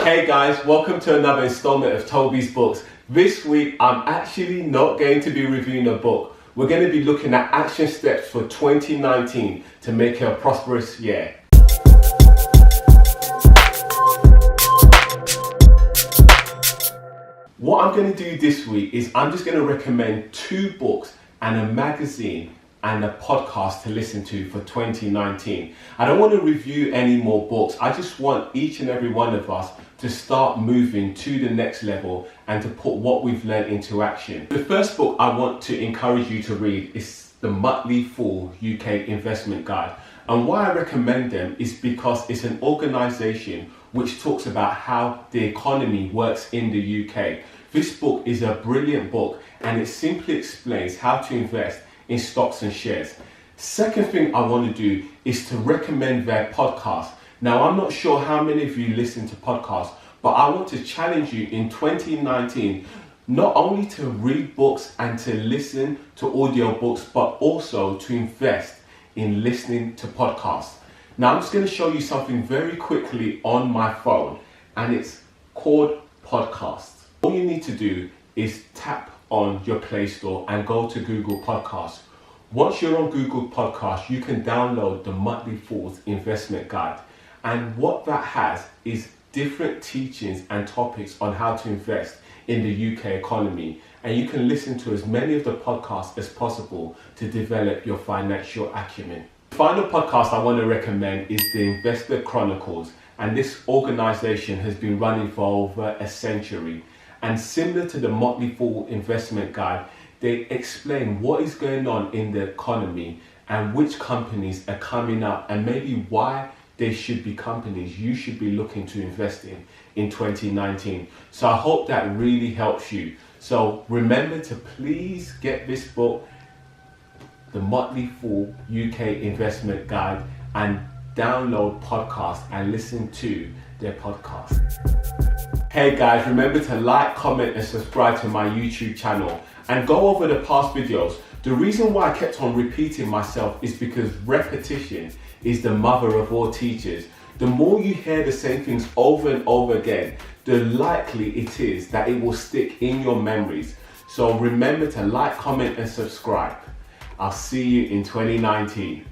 Hey guys, welcome to another installment of Tobi's Books. This week, I'm actually not going to be reviewing a book. We're going to be looking at action steps for 2019 to make it a prosperous year. What I'm going to do this week is I'm just going to recommend 2 books and a magazine and a podcast to listen to for 2019. I don't want to review any more books. I just want each and every one of us to start moving to the next level and to put what we've learned into action. The first book I want to encourage you to read is The Motley Fool UK Investment Guide. And why I recommend them is because it's an organization which talks about how the economy works in the UK. This book is a brilliant book and it simply explains how to invest in stocks and shares. Second thing I want to do is to recommend their podcast. Now, I'm not sure how many of you listen to podcasts, but I want to challenge you in 2019 not only to read books and to listen to audiobooks, but also to invest in listening to podcasts. Now, I'm just going to show you something very quickly on my phone, and it's called Podcasts. All you need to do is tap on your Play Store and go to Google Podcasts. Once you're on Google Podcasts, you can download the Motley Fool's Investment Guide. And what that has is different teachings and topics on how to invest in the UK economy. And you can listen to as many of the podcasts as possible to develop your financial acumen. The final podcast I want to recommend is the Investor Chronicles. And this organization has been running for over a century. And similar to the Motley Fool Investment Guide, they explain what is going on in the economy and which companies are coming up and maybe why they should be companies you should be looking to invest in 2019. So I hope that really helps you. So remember to please get this book, The Motley Fool UK Investment Guide, and download podcasts and listen to their podcast. Hey guys, remember to like, comment and subscribe to my YouTube channel and go over the past videos. The reason why I kept on repeating myself is because repetition is the mother of all teachers. The more you hear the same things over and over again, the likely it is that it will stick in your memories. So remember to like, comment and subscribe. I'll see you in 2019.